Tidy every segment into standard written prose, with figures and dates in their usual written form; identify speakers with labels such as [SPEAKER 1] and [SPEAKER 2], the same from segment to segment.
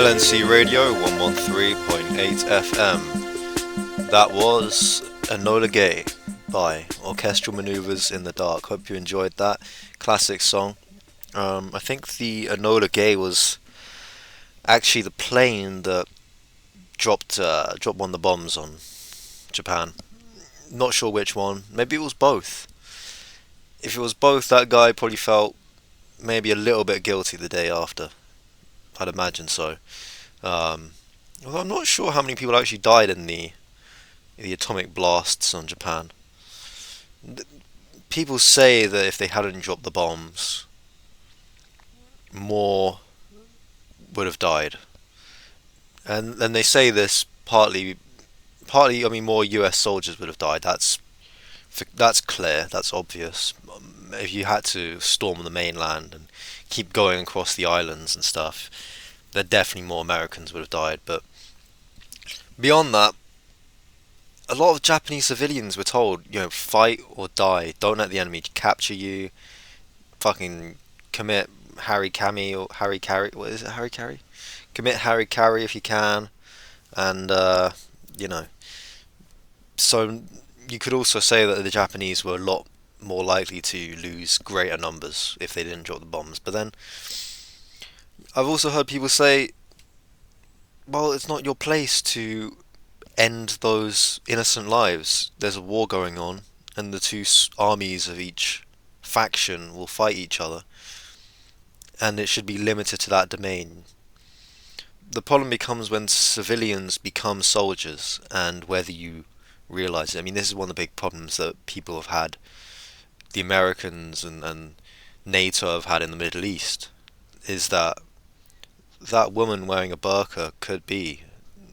[SPEAKER 1] LNC Radio 113.8 FM. That was Enola Gay by Orchestral Maneuvers in the Dark. Hope you enjoyed that classic song. I think the Enola Gay was actually the plane that dropped one of the bombs on Japan. Not sure which one. Maybe it was both. If it was both, that guy probably felt maybe a little bit guilty the day after. I'd imagine so. Although I'm not sure how many people actually died in the atomic blasts on Japan. People say that if they hadn't dropped the bombs, more would have died. And they say this partly. I mean, more U.S. soldiers would have died. That's clear. That's obvious. If you had to storm the mainland and keep going across the islands and stuff, then definitely more Americans would have died. But beyond that, a lot of Japanese civilians were told, fight or die. Don't let the enemy capture you. Fucking commit harikami or harikari. What is it? Harikari? Commit harikari if you can. And, you know. So you could also say that the Japanese were a lot more likely to lose greater numbers if they didn't drop the bombs. But then I've also heard people say, well, it's not your place to end those innocent lives. There's a war going on, and the two armies of each faction will fight each other, and it should be limited to that domain. The problem becomes when civilians become soldiers, and whether you realize it. I mean, this is one of the big problems that people have had, the Americans and NATO have had in the Middle East, is that woman wearing a burqa could be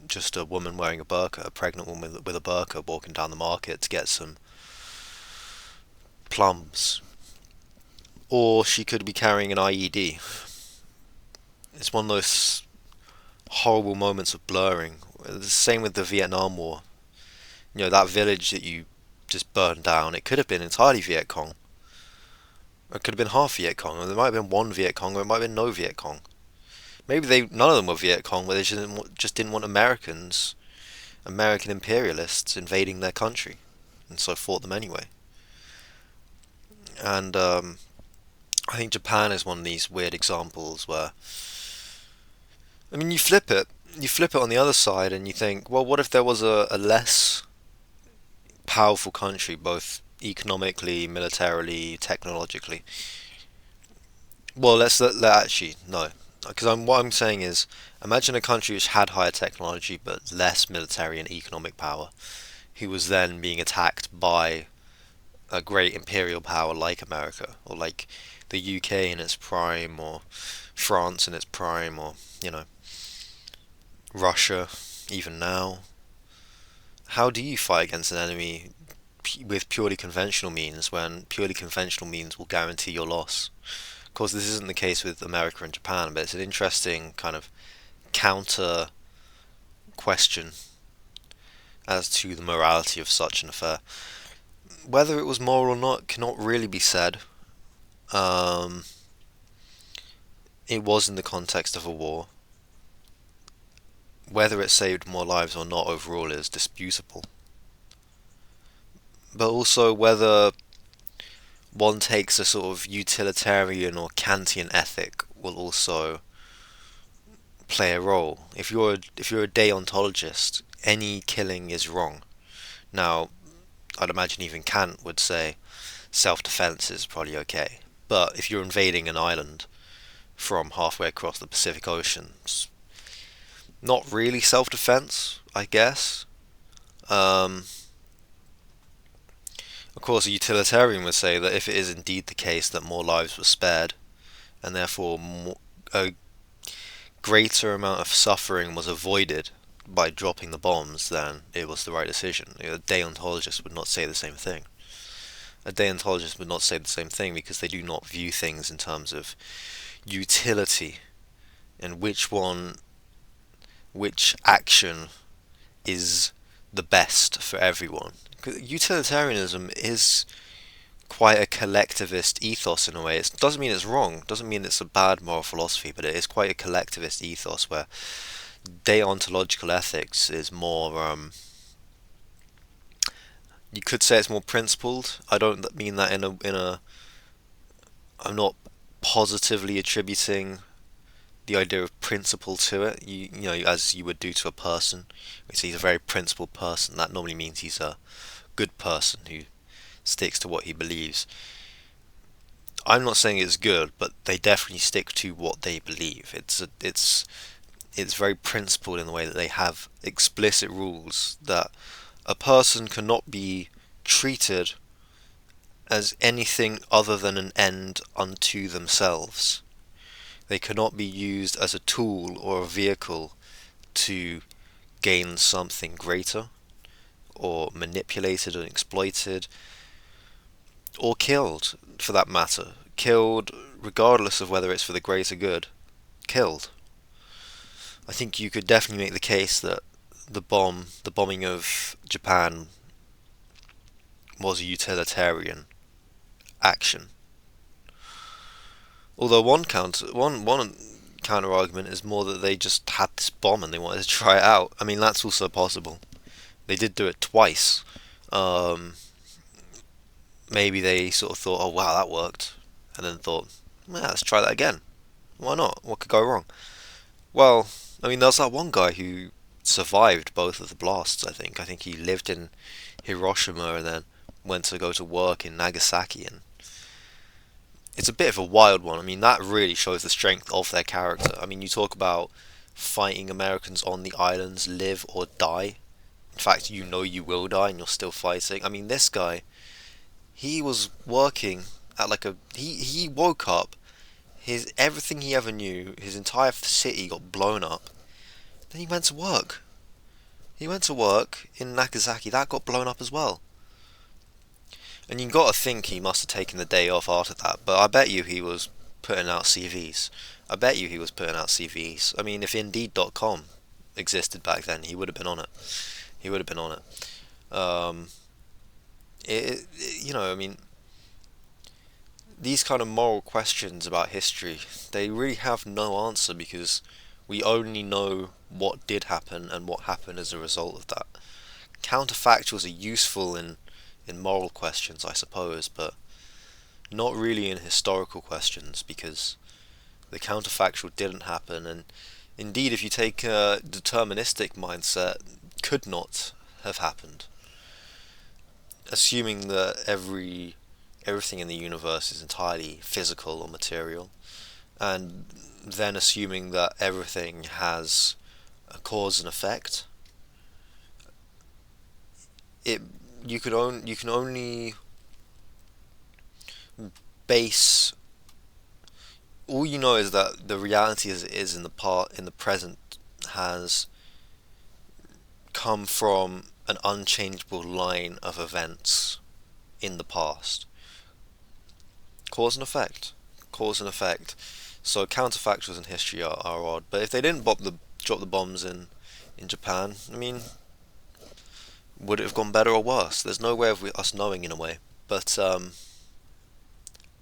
[SPEAKER 1] just a woman wearing a burqa, a pregnant woman with a burqa walking down the market to get some plums. Or she could be carrying an IED. It's one of those horrible moments of blurring. The same with the Vietnam War. That village that you just burned down, it could have been entirely Viet Cong. It could have been half Viet Cong, or there might have been one Viet Cong, or it might have been no Viet Cong. Maybe none of them were Viet Cong, but they just didn't want American imperialists invading their country, and so fought them anyway. And I think Japan is one of these weird examples where, I mean, you flip it on the other side, and you think, well, what if there was a less powerful country, both economically, militarily, technologically? Well, let actually no. Because what I'm saying is, imagine a country which had higher technology but less military and economic power, who was then being attacked by a great imperial power like America, or like the UK in its prime, or France in its prime, or, Russia, even now. How do you fight against an enemy with purely conventional means when purely conventional means will guarantee your loss? Of course, this isn't the case with America and Japan, but it's an interesting kind of counter question as to the morality of such an affair. Whether it was moral or not cannot really be said. It was in the context of a war. Whether it saved more lives or not overall is disputable. But also whether one takes a sort of utilitarian or Kantian ethic will also play a role. If you're a deontologist, any killing is wrong. Now, I'd imagine even Kant would say self-defense is probably okay. But if you're invading an island from halfway across the Pacific Ocean, it's not really self-defense, I guess. Of course, a utilitarian would say that if it is indeed the case that more lives were spared, and therefore a greater amount of suffering was avoided by dropping the bombs, then it was the right decision. A deontologist would not say the same thing. A deontologist would not say the same thing because they do not view things in terms of utility and which action is the best for everyone. Utilitarianism is quite a collectivist ethos in a way. It doesn't mean it's wrong, doesn't mean it's a bad moral philosophy, but it is quite a collectivist ethos where deontological ethics is more, you could say it's more principled. I don't mean that I'm not positively attributing the idea of principle to it. You know, as you would do to a person. We say he's a very principled person. That normally means he's a good person who sticks to what he believes. I'm not saying it's good, but they definitely stick to what they believe. It's very principled in the way that they have explicit rules that a person cannot be treated as anything other than an end unto themselves. They cannot be used as a tool or a vehicle to gain something greater, or manipulated and exploited, or killed, for that matter. Killed regardless of whether it's for the greater good. Killed. I think you could definitely make the case that the bombing of Japan was a utilitarian action. Although one counter argument is more that they just had this bomb and they wanted to try it out. I mean, that's also possible. They did do it twice. Um, Maybe they sort of thought, oh wow, that worked, and then thought, yeah, let's try that again. Why not? What could go wrong? Well, I mean, there's that one guy who survived both of the blasts. I think he lived in Hiroshima and then went to go to work in Nagasaki, and it's a bit of a wild one. I mean, that really shows the strength of their character. I mean, you talk about fighting Americans on the islands, live or die. In fact, you know you will die and you're still fighting. I mean, this guy, he was working at like a he woke up, his everything he ever knew, his entire city got blown up. Then he went to work. He went to work in Nagasaki. That got blown up as well. And you got to think he must have taken the day off after that. But I bet you he was putting out CVs. I bet you he was putting out CVs. I mean, if Indeed.com existed back then, he would have been on it. He would have been on it. You know, I mean, these kind of moral questions about history, they really have no answer because we only know what did happen and what happened as a result of that. Counterfactuals are useful in moral questions, I suppose, but not really in historical questions because the counterfactual didn't happen, and indeed, if you take a deterministic mindset, could not have happened. Assuming that everything in the universe is entirely physical or material, and then assuming that everything has a cause and effect, it you can only base all you know is that the reality as it is in the present has come from an unchangeable line of events in the past. Cause and effect. Cause and effect. So counterfactuals in history are odd. But if they didn't drop the bombs in Japan, I mean, would it have gone better or worse? There's no way of us knowing in a way. But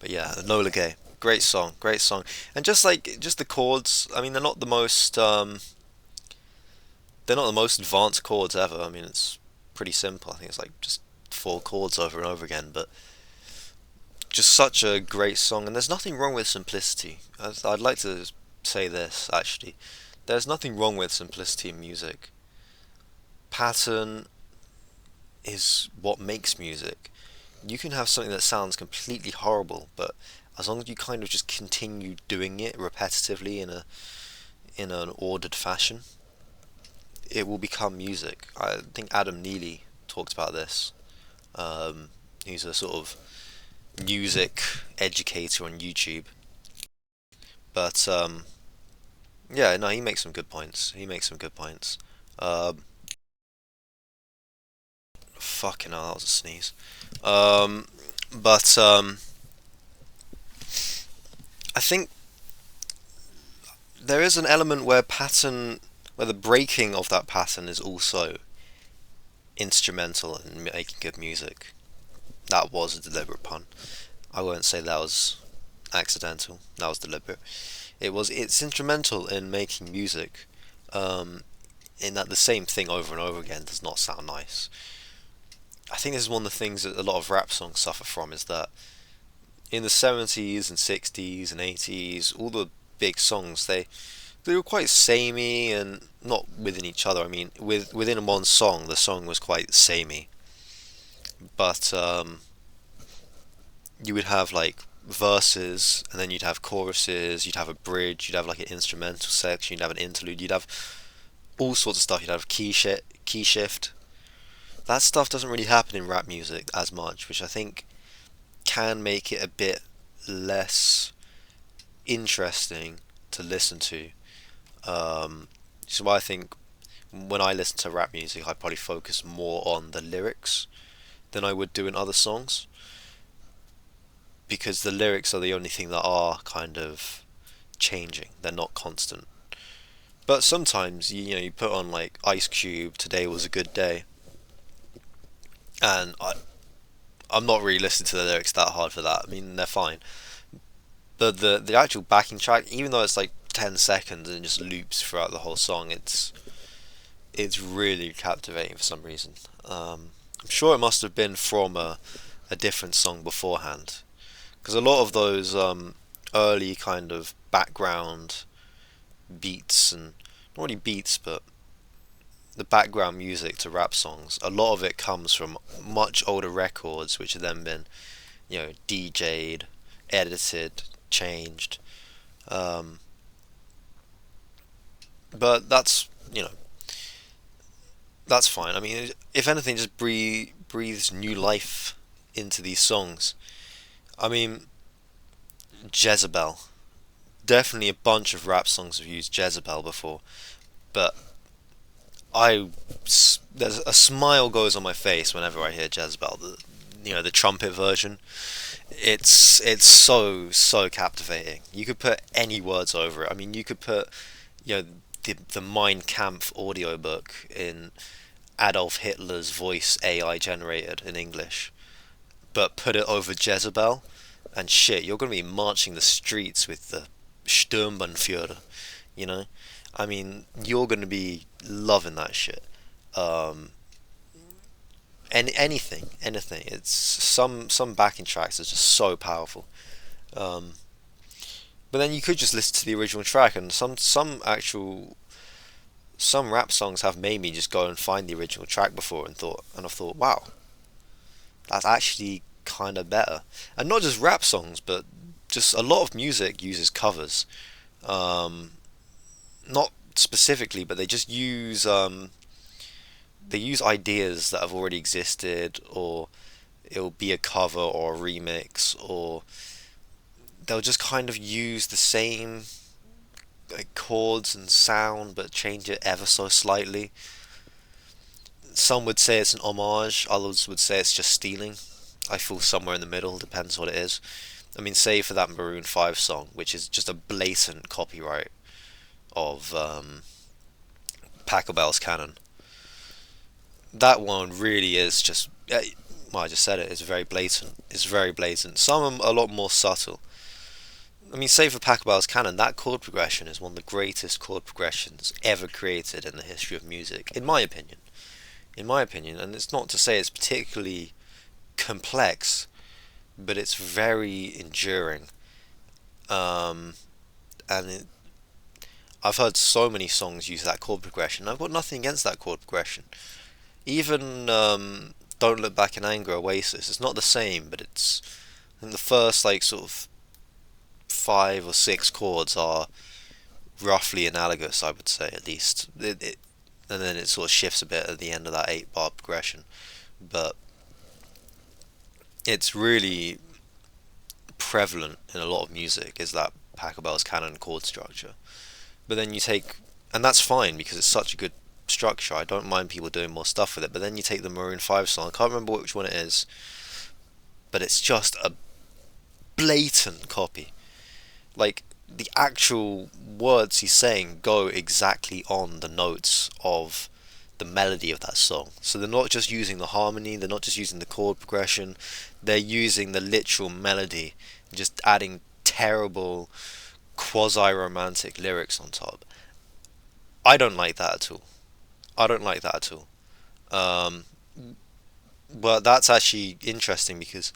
[SPEAKER 1] yeah, Enola Gay. Great song, great song. And just the chords, I mean they're not the most advanced chords ever. I mean it's pretty simple. I think it's like just four chords over and over again, but just such a great song, and there's nothing wrong with simplicity. I'd like to say this actually. There's nothing wrong with simplicity in music. Pattern is what makes music. You can have something that sounds completely horrible, but as long as you kind of just continue doing it repetitively in an ordered fashion, it will become music. I think Adam Neely talked about this. He's a sort of music educator on YouTube, but yeah, no, he makes some good points. He makes some good points. Um, Fucking hell, that was a sneeze. But I think there is an element where the breaking of that pattern is also instrumental in making good music. That was a deliberate pun. I won't say that was accidental. That was deliberate. It's instrumental in making music. Um, in that the same thing over and over again does not sound nice. I think this is one of the things that a lot of rap songs suffer from is that in the 70s and 60s and 80s, all the big songs they were quite samey and not within each other. I mean, within one song, the song was quite samey, but you would have like verses, and then you'd have choruses, you'd have a bridge, you'd have like an instrumental section, you'd have an interlude, you'd have all sorts of stuff. You'd have key shift. That stuff doesn't really happen in rap music as much, which I think can make it a bit less interesting to listen to. So I think when I listen to rap music, I probably focus more on the lyrics than I would do in other songs, because the lyrics are the only thing that are kind of changing. They're not constant. But sometimes you put on like Ice Cube, Today Was a Good Day, and I'm not really listening to the lyrics that hard for that. I mean, they're fine. But the actual backing track, even though it's like 10 seconds and just loops throughout the whole song, it's really captivating for some reason. I'm sure it must have been from a different song beforehand, because a lot of those early kind of background beats, and not really beats, but the background music to rap songs, a lot of it comes from much older records, which have then been, DJ'd, edited, changed. Um, but that's fine. I mean, if anything, just breathes new life into these songs. I mean, Jezebel. Definitely a bunch of rap songs have used Jezebel before, but there's a smile goes on my face whenever I hear Jezebel. The trumpet version. It's so captivating. You could put any words over it. I mean, you could put the Mein Kampf audiobook in Adolf Hitler's voice AI generated in English, but put it over Jezebel, and shit, you're gonna be marching the streets with the Sturmbannführer. You know, I mean, you're gonna be loving that shit. Um, anything. It's some backing tracks are just so powerful. Um, but then you could just listen to the original track, and some rap songs have made me just go and find the original track before, and I've thought, wow, that's actually kind of better. And not just rap songs, but just a lot of music uses covers. Um, Not specifically, but they use ideas that have already existed, or it'll be a cover or a remix, or they'll just kind of use the same like chords and sound but change it ever so slightly. Some would say it's an homage, others would say it's just stealing. I fall somewhere in the middle, depends what it is. I mean, say for that Maroon 5 song, which is just a blatant copyright of Pachelbel's Canon. That one really is just. Well, I just said it. It's very blatant. It's very blatant. Some are a lot more subtle. I mean, say for Pachelbel's Canon, that chord progression is one of the greatest chord progressions ever created in the history of music, in my opinion. In my opinion, and it's not to say it's particularly complex, but it's very enduring. Um, and I've heard so many songs use that chord progression. I've got nothing against that chord progression. Even Don't Look Back in Anger, Oasis. It's not the same, but it's. I think the first like sort of 5 or 6 chords are roughly analogous. I would say at least. And then it sort of shifts a bit at the end of that 8 bar progression. But it's really prevalent in a lot of music is that Pachelbel's Canon chord structure. But then you take, and that's fine because it's such a good structure. I don't mind people doing more stuff with it. But then you take the Maroon 5 song. I can't remember which one it is, but it's just a blatant copy. Like the actual words he's saying go exactly on the notes of the melody of that song. So they're not just using the harmony, they're not just using the chord progression, they're using the literal melody, just adding terrible quasi-romantic lyrics on top. I don't like that at all. I don't like that at all. Um, but that's actually interesting because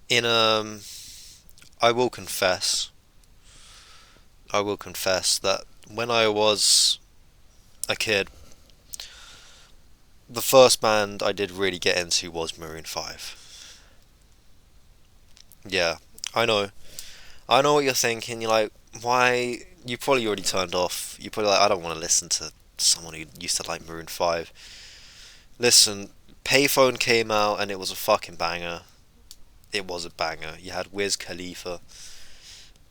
[SPEAKER 1] in I will confess, I will confess that when I was a kid, the first band I did really get into was Maroon 5. Yeah, I know. I know what you're thinking. You're like, why? You probably already turned off. You're probably like, I don't want to listen to someone who used to like Maroon 5. Listen, Payphone came out and it was a fucking banger. It was a banger. You had Wiz Khalifa.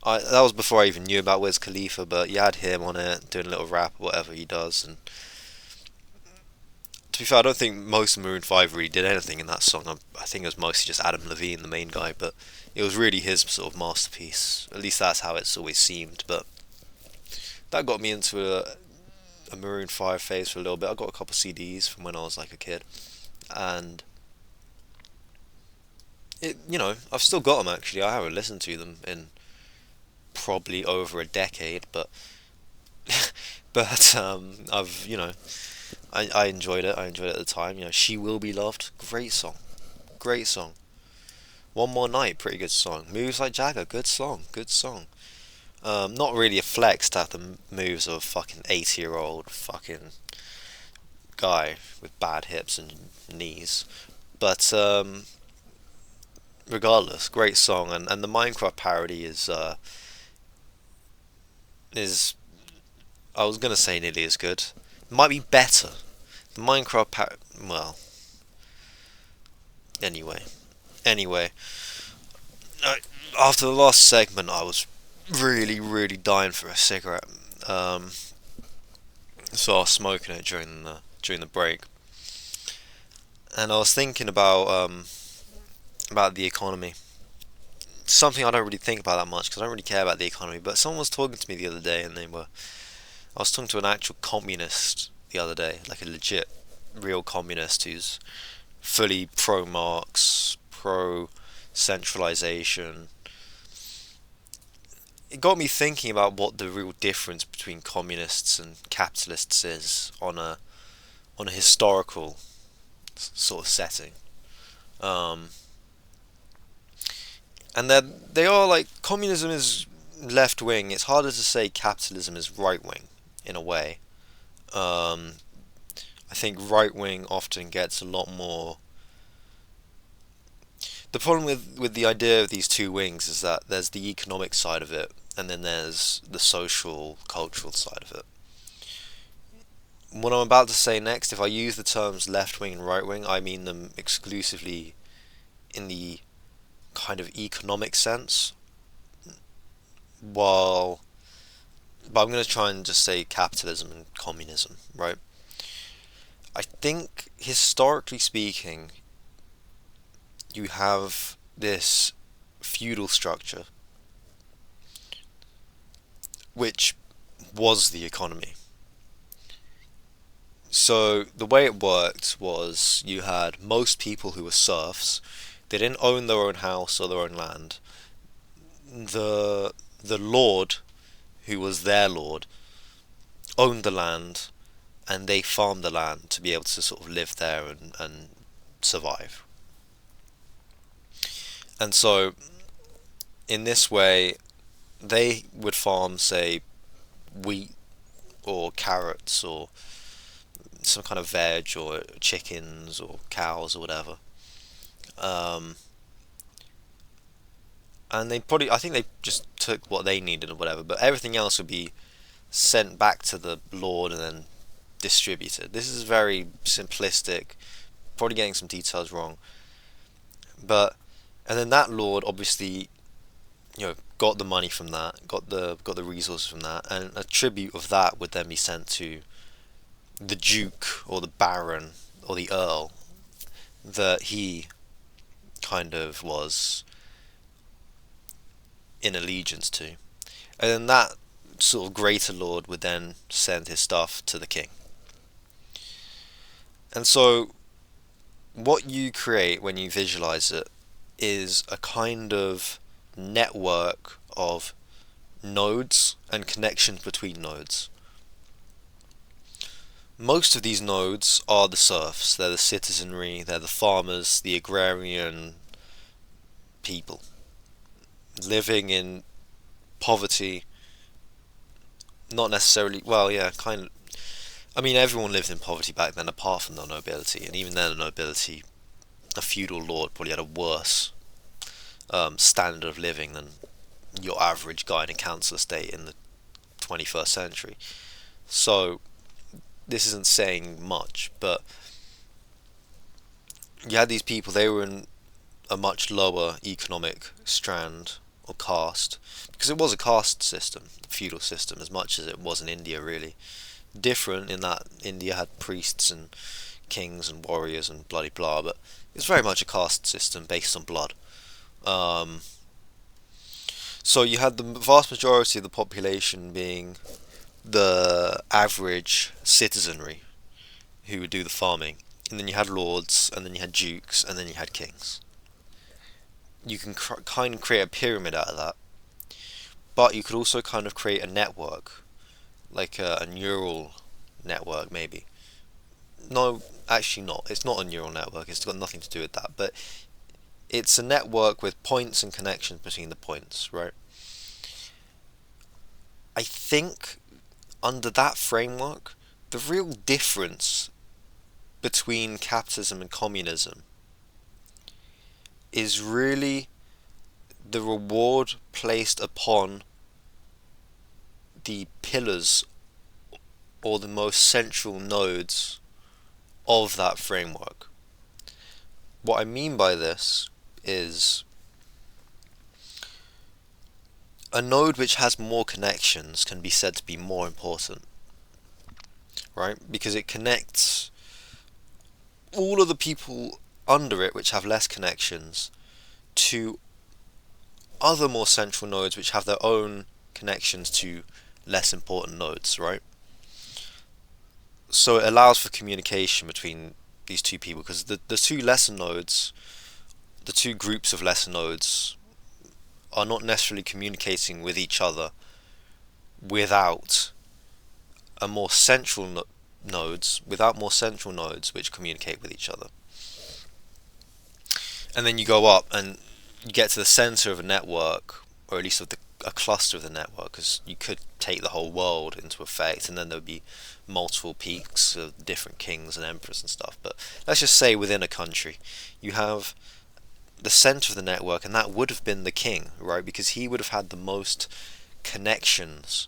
[SPEAKER 1] That was before I even knew about Wiz Khalifa, but you had him on it doing a little rap or whatever he does. And to be fair, I don't think most of Maroon 5 really did anything in that song. I think it was mostly just Adam Levine, the main guy, but it was really his sort of masterpiece. At least that's how it's always seemed. But that got me into a Maroon 5 phase for a little bit. I got a couple CDs from when I was like a kid, and I've still got them actually. I haven't listened to them in probably over a decade, but I enjoyed it. I enjoyed it at the time. She Will Be Loved, great song, great song. One More Night, pretty good song. Moves Like Jagger, good song, good song. Not really a flex to have the moves of a fucking 80-year-old fucking guy with bad hips and knees, but regardless, great song, and the Minecraft parody is I was gonna say nearly as good. It might be better. The Minecraft well, anyway, anyway. Uh, After the last segment, I was really, really dying for a cigarette. Um, so I was smoking it during the break, and I was thinking about the economy. Something I don't really think about that much because I don't really care about the economy. But someone was talking to me the other day, and I was talking to an actual communist the other day, like a legit, real communist who's fully pro Marx, pro centralization. It got me thinking about what the real difference between communists and capitalists is on a historical sort of setting. Um, and they are like communism is left wing. It's harder to say capitalism is right wing in a way. Um, I think right wing often gets a lot more. The problem with the idea of these two wings is that there's the economic side of it, and then there's the social, cultural side of it. What I'm about to say next, if I use the terms left wing and right wing, I mean them exclusively in the kind of economic sense, while but I'm going to try and just say capitalism and communism, right? I think historically speaking, you have this feudal structure which was the economy. So the way it worked was you had most people who were serfs. They didn't own their own house or their own land. The lord, who was their lord, owned the land, and they farmed the land to be able to sort of live there and survive. And so in this way, they would farm, say, wheat or carrots or some kind of veg or chickens or cows or whatever. Um, and they probably, I think they just took what they needed or whatever, but everything else would be sent back to the Lord and then distributed. This is very simplistic, probably getting some details wrong, but and then that Lord obviously got the money from that, got the resources from that, and a tribute of that would then be sent to the Duke or the Baron or the Earl that he kind of was in allegiance to. And then that sort of greater lord would then send his stuff to the king. And so, what you create when you visualize it is a kind of network of nodes and connections between nodes. Most of these nodes are the serfs, they're the citizenry, they're the farmers, the agrarian people living in poverty, not necessarily, well, yeah, kind of. I mean, everyone lived in poverty back then apart from the nobility, and even then, the nobility, a feudal lord, probably had a worse standard of living than your average guy in a council estate in the 21st century. So, this isn't saying much, but you had these people, they were in a much lower economic strand or caste, because it was a caste system, feudal system, as much as it was in India, really. Different in that India had priests and kings and warriors and bloody blah, but it's very much a caste system based on blood. Um, so you had the vast majority of the population being the average citizenry who would do the farming, and then you had lords, and then you had dukes, and then you had kings. You can kind of create a pyramid out of that, but you could also kind of create a network, like a neural network, maybe. No, actually not. It's not a neural network. It's got nothing to do with that. But it's a network with points and connections between the points, right? I think under that framework, the real difference between capitalism and communism is really the reward placed upon the pillars or the most central nodes of that framework. What I mean by this is a node which has more connections can be said to be more important, right? Because it connects all of the people under it which have less connections to other more central nodes which have their own connections to less important nodes, right? So it allows for communication between these two people, because the two lesser nodes, the two groups of lesser nodes, are not necessarily communicating with each other without a more central nodes, without more central nodes which communicate with each other. And then you go up and you get to the center of a network, or at least of a cluster of the network, because you could take the whole world into effect, and then there would be multiple peaks of different kings and emperors and stuff. But let's just say within a country, you have the center of the network, and that would have been the king, right? Because he would have had the most connections.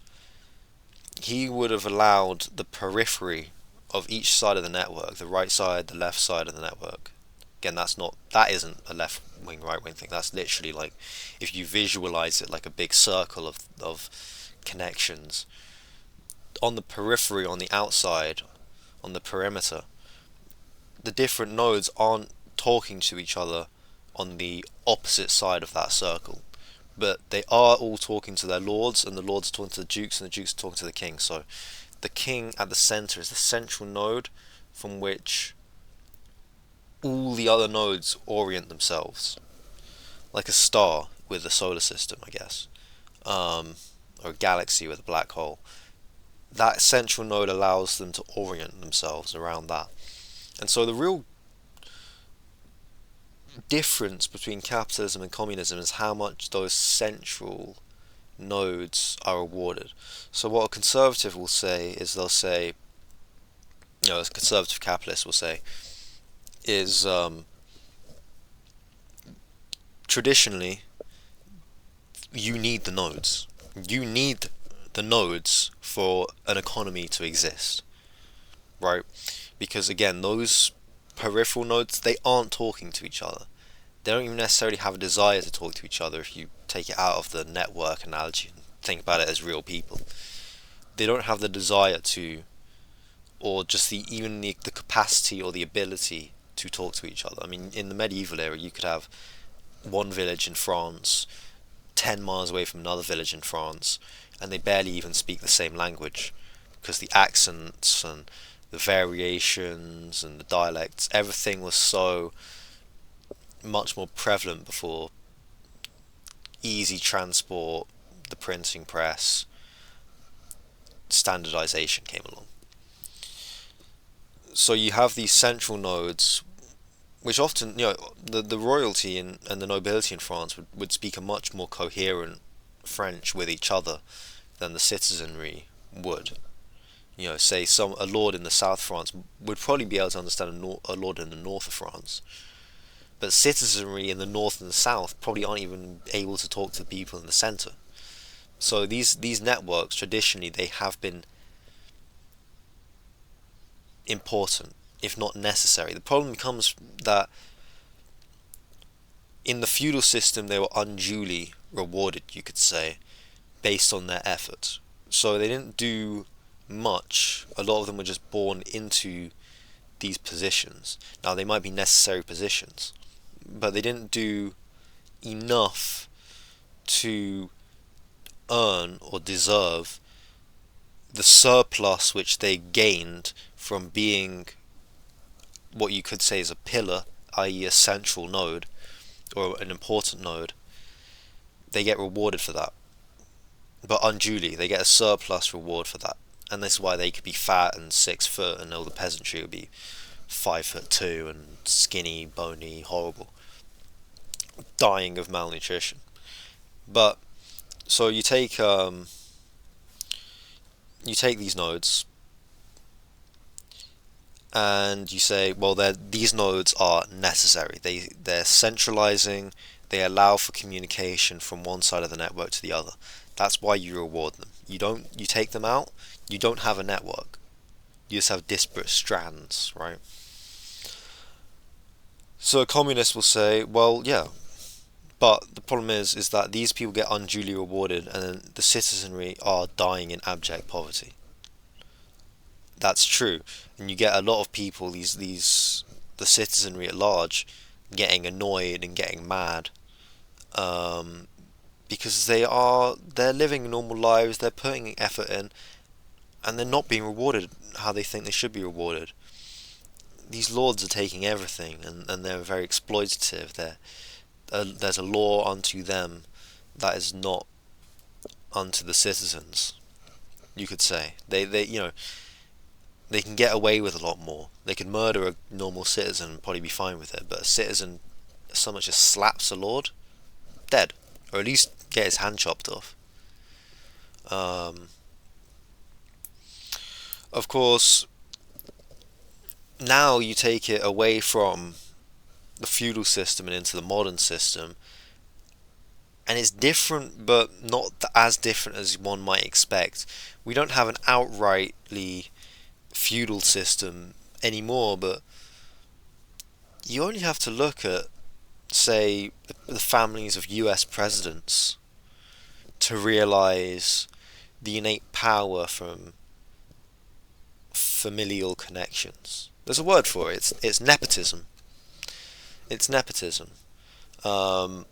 [SPEAKER 1] He would have allowed the periphery of each side of the network, the right side, the left side of the network. Again, that isn't a left wing, right wing thing. That's literally like, if you visualize it like a big circle of connections on the periphery, on the outside, on the perimeter, the different nodes aren't talking to each other on the opposite side of that circle, but they are all talking to their lords, and the lords are talking to the dukes, and the dukes are talking to the king. So the king at the center is the central node from which all the other nodes orient themselves, like a star with a solar system, I guess, or a galaxy with a black hole. That central node allows them to orient themselves around that. And so the real difference between capitalism and communism is how much those central nodes are awarded. So what a conservative will say is, they'll say, a conservative capitalist will say, is traditionally you need the nodes. You need the nodes for an economy to exist, right? Because again, those peripheral nodes, they aren't talking to each other. They don't even necessarily have a desire to talk to each other if you take it out of the network analogy and think about it as real people. They don't have the desire to, or just even the capacity or the ability to talk to each other. I mean, in the medieval era, you could have one village in France 10 miles away from another village in France, and they barely even speak the same language, because the accents and the variations and the dialects, everything was so much more prevalent before easy transport, the printing press, standardization came along. So you have these central nodes, which often, the royalty and the nobility in France would speak a much more coherent French with each other than the citizenry would. Say a lord in the south of France would probably be able to understand a lord in the north of France, but citizenry in the north and the south probably aren't even able to talk to people in the center. So these networks traditionally they have been important, if not necessary. The problem becomes that in the feudal system they were unduly rewarded, you could say, based on their efforts. So they didn't do much. A lot of them were just born into these positions. Now they might be necessary positions, but they didn't do enough to earn or deserve the surplus which they gained from being what you could say is a pillar, i.e. a central node or an important node. They get rewarded for that, but unduly. They get a surplus reward for that, and this is why they could be fat and 6 foot, and all the peasantry would be 5'2" and skinny, bony, horrible, dying of malnutrition. But so you take these nodes and you say, well, these nodes are necessary. They're centralizing. They allow for communication from one side of the network to the other. That's why you reward them. You take them out, you don't have a network. You just have disparate strands, right? So a communist will say, well, yeah, but the problem is that these people get unduly rewarded, and then the citizenry are dying in abject poverty. That's true, and you get a lot of people, the citizenry at large, getting annoyed and getting mad, because they're living normal lives, they're putting effort in, and they're not being rewarded how they think they should be rewarded. These lords are taking everything, and they're very exploitative. There's a law unto them that is not unto the citizens. You could say they can get away with a lot more. They could murder a normal citizen and probably be fine with it, but a citizen so much as slaps a lord, dead, or at least get his hand chopped off. Of course, now you take it away from the feudal system and into the modern system, and it's different, but not as different as one might expect. We don't have an outrightly feudal system anymore, but you only have to look at, say, the families of US presidents to realize the innate power from familial connections. There's a word for it. It's nepotism. It's nepotism. The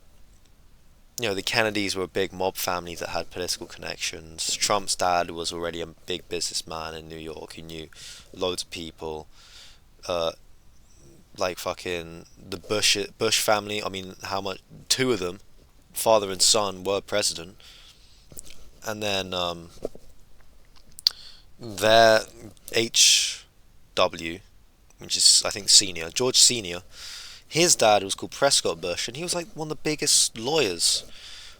[SPEAKER 1] Kennedys were a big mob family that had political connections. Trump's dad was already a big businessman in New York. He knew loads of people. Like fucking the Bush family. I mean, how much? Two of them, father and son, were president. And then their H.W., which is I think senior, George Senior. His dad was called Prescott Bush, and he was like one of the biggest lawyers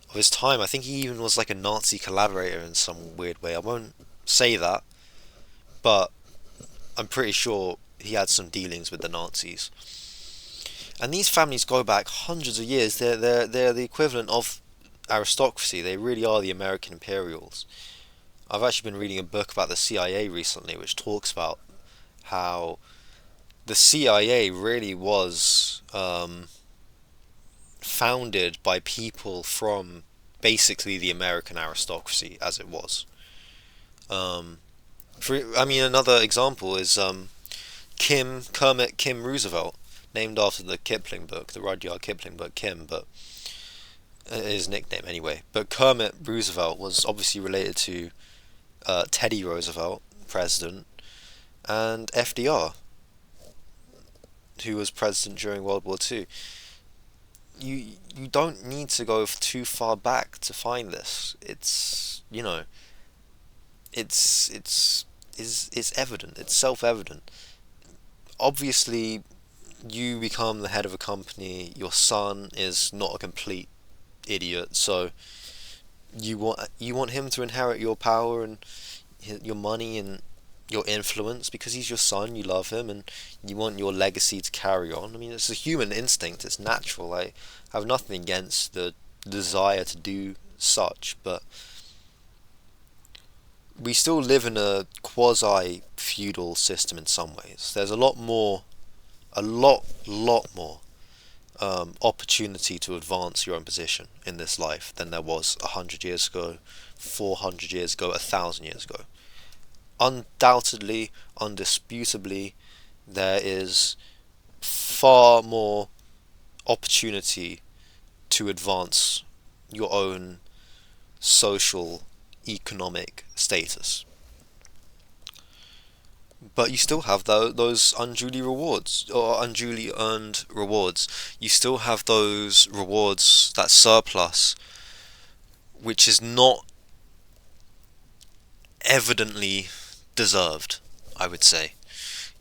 [SPEAKER 1] of his time. I think he even was like a Nazi collaborator in some weird way. I won't say that, but I'm pretty sure he had some dealings with the Nazis. And these families go back hundreds of years. They're the equivalent of aristocracy. They really are the American Imperials. I've actually been reading a book about the CIA recently, which talks about how the CIA really was founded by people from basically the American aristocracy, as it was. Another example is Kermit Kim Roosevelt, named after the Kipling book, the Rudyard Kipling book, Kim, but his nickname anyway. But Kermit Roosevelt was obviously related to Teddy Roosevelt, president, and FDR, who was president during World War II. You don't need to go too far back to find this. It's evident. It's self-evident. Obviously, you become the head of a company. Your son is not a complete idiot, so you want him to inherit your power and your money and your influence because he's your son. You love him, and you want your legacy to carry on. I mean, it's a human instinct. It's natural. I have nothing against the desire to do such, but we still live in a quasi feudal system in some ways. There's a lot more opportunity to advance your own position in this life than there was 100 years ago, 400 years ago, 1,000 years ago. Undoubtedly, undisputably, there is far more opportunity to advance your own social, economic status. But you still have those unduly rewards or unduly earned rewards. You still have those rewards, that surplus, which is not evidently deserved, I would say.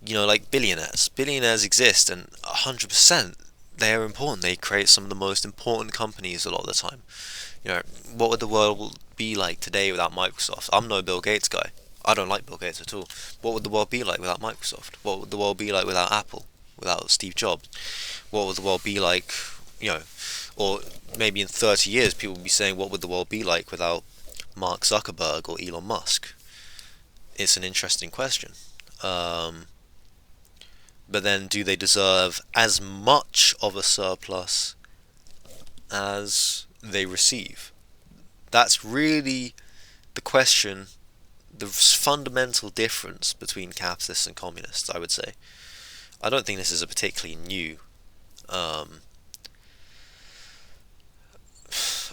[SPEAKER 1] Like billionaires. Billionaires exist, and 100% they are important. They create some of the most important companies a lot of the time. What would the world be like today without Microsoft? I'm no Bill Gates guy. I don't like Bill Gates at all. What would the world be like without Microsoft? What would the world be like without Apple? Without Steve Jobs? What would the world be like, you know, or maybe in 30 years people will be saying, what would the world be like without Mark Zuckerberg or Elon Musk? It's an interesting question. Um, but then, do they deserve as much of a surplus as they receive? That's really the question, the fundamental difference between capitalists and communists, I would say. I don't think this is a particularly new um,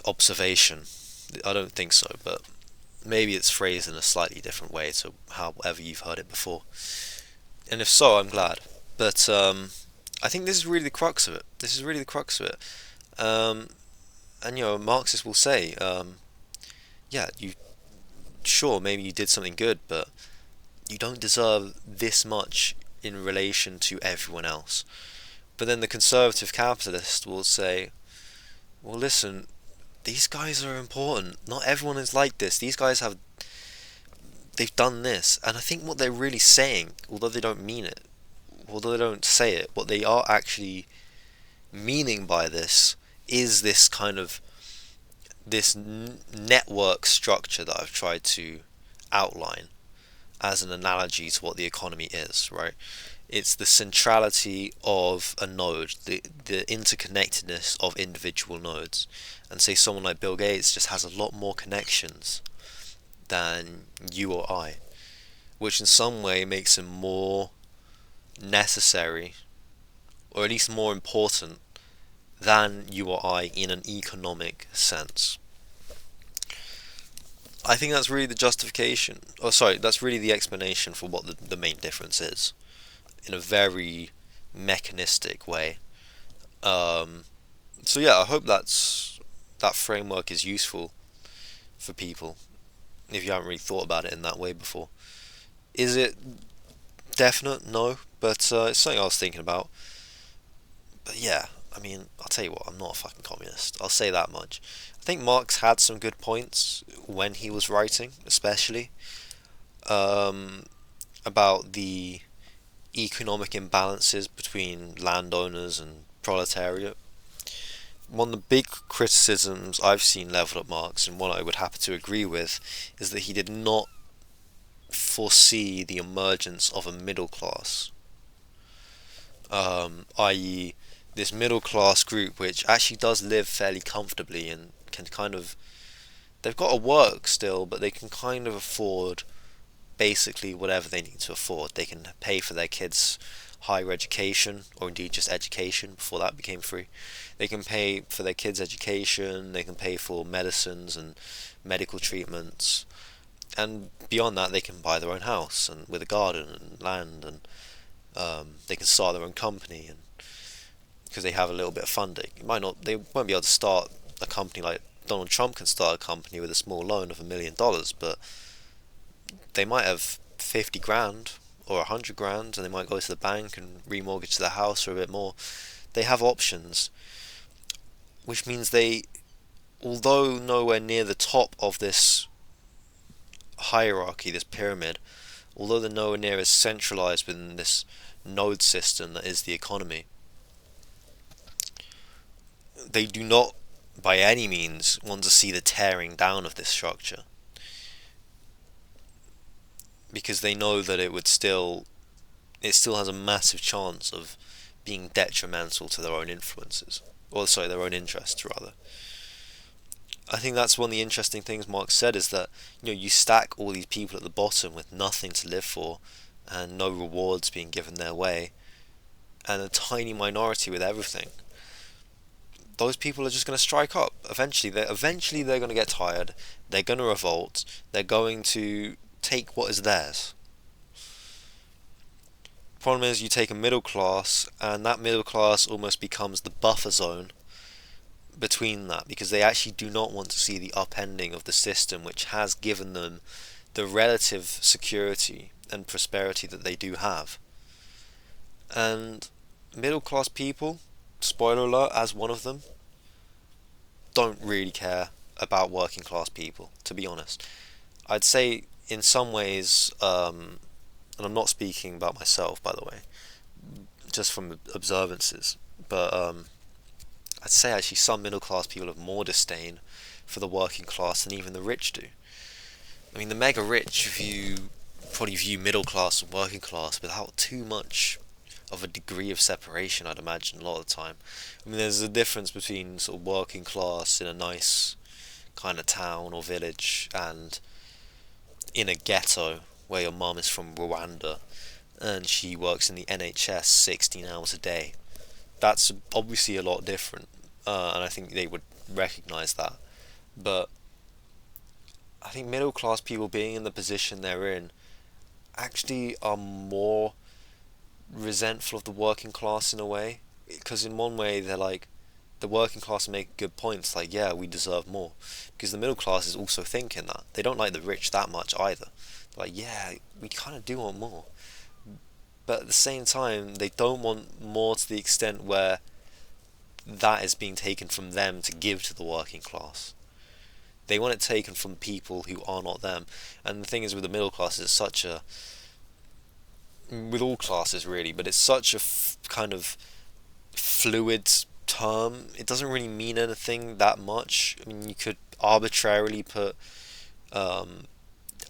[SPEAKER 1] observation. I don't think so, but maybe it's phrased in a slightly different way to however you've heard it before. And if so, I'm glad. But I think this is really the crux of it. This is really the crux of it. Um, and Marxists will say, yeah, you sure maybe you did something good, but you don't deserve this much in relation to everyone else. But then the conservative capitalist will say, well, listen, these guys are important. Not everyone is like this. They've done this. And I think what they're really saying, although they don't mean it, although they don't say it, what they are actually meaning by this is this kind of this network structure that I've tried to outline as an analogy to what the economy is, right? It's the centrality of a node, the interconnectedness of individual nodes. And say someone like Bill Gates just has a lot more connections than you or I, which in some way makes him more necessary, or at least more important than you or I in an economic sense. I think that's really the justification, or sorry, that's really the explanation for what the main difference is, in a very mechanistic way. Um, so yeah, I hope that framework is useful for people if you haven't really thought about it in that way before. Is it definite? No, but it's something I was thinking about. But yeah, I mean, I'll tell you what, I'm not a fucking communist. I'll say that much. I think Marx had some good points when he was writing, especially um, about the economic imbalances between landowners and proletariat. One of the big criticisms I've seen leveled at Marx, and one I would happen to agree with, is that he did not foresee the emergence of a middle class, i.e., this middle class group which actually does live fairly comfortably and can kind of, they've got to work still, but they can kind of afford basically whatever they need to afford. They can pay for their kids' higher education, or indeed just education before that became free. They can pay for their kids' education, they can pay for medicines and medical treatments, And beyond that, they can buy their own house and with a garden and land, and they can start their own company, and because they have a little bit of funding. They won't be able to start a company like Donald Trump can start a company with a small loan of $1 million, but they might have 50 grand or 100 grand, and they might go to the bank and remortgage their house for a bit more. They have options, which means they, although nowhere near the top of this hierarchy, this pyramid, although they're nowhere near as centralized within this node system that is the economy, they do not by any means want to see the tearing down of this structure, because they know that it still has a massive chance of being detrimental to their own influences, or sorry, their own interests rather. I think that's one of the interesting things Marx said, is that you stack all these people at the bottom with nothing to live for and no rewards being given their way, and a tiny minority with everything. Those people are just going to strike up. Eventually they're going to get tired. They're going to revolt. They're going to take what is theirs. Problem is, you take a middle class, and that middle class almost becomes the buffer zone between that, because they actually do not want to see the upending of the system which has given them the relative security and prosperity that they do have. And middle class people, spoiler alert, as one of them, don't really care about working class people, to be honest. I'd say in some ways, and I'm not speaking about myself, by the way, just from observances, but I'd say actually some middle class people have more disdain for the working class than even the rich do. I mean, the mega rich probably view middle class and working class without too much of a degree of separation, I'd imagine, a lot of the time. I mean, there's a difference between sort of working class in a nice kind of town or village and in a ghetto where your mum is from Rwanda and she works in the NHS 16 hours a day. That's obviously a lot different, and I think they would recognise that. But I think middle class people being in the position they're in actually are more resentful of the working class in a way, because in one way they're like, the working class make good points, like, yeah, we deserve more, because the middle class is also thinking that they don't like the rich that much either. They're like, yeah, we kind of do want more, but at the same time they don't want more to the extent where that is being taken from them to give to the working class. They want it taken from people who are not them. And the thing is, with the middle class, it's such a, with all classes really, but it's such a kind of fluid term. It doesn't really mean anything that much. I mean, you could arbitrarily put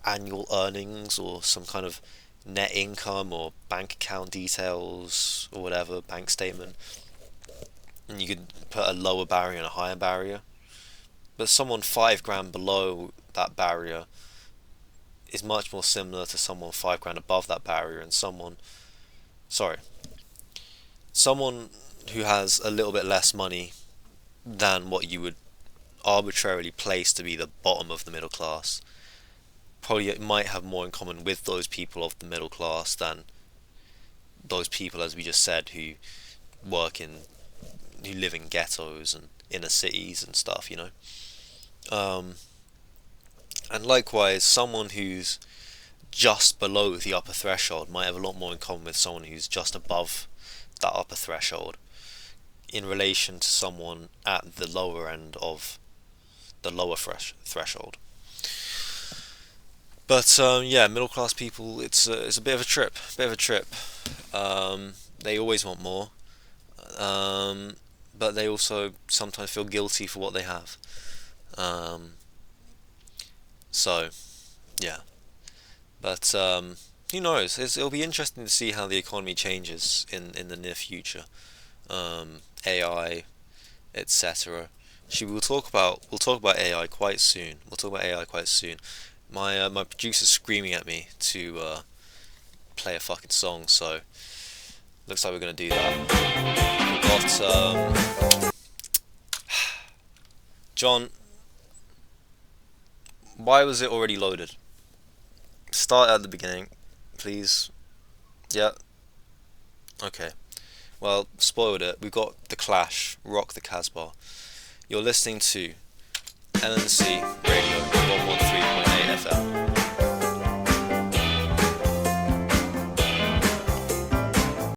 [SPEAKER 1] annual earnings or some kind of net income or bank account details or whatever, bank statement, and you could put a lower barrier and a higher barrier. But someone 5 grand below that barrier is much more similar to someone 5 grand above that barrier, and someone who has a little bit less money than what you would arbitrarily place to be the bottom of the middle class probably might have more in common with those people of the middle class than those people, as we just said, who live in ghettos and inner cities and stuff, and likewise, someone who's just below the upper threshold might have a lot more in common with someone who's just above that upper threshold in relation to someone at the lower end of the lower threshold. But yeah, middle class people, it's a bit of a trip, they always want more, but they also sometimes feel guilty for what they have. Um, so yeah, but who knows? It'll be interesting to see how the economy changes in the near future. AI, etc. Actually, we'll talk about AI quite soon. We'll talk about AI quite soon. My producer's screaming at me to play a fucking song, so looks like we're gonna do that. But John, why was it already loaded? Start at the beginning, please. Yeah. Okay. Well, spoiled it. We've got The Clash, Rock the Casbah. You're listening to LNC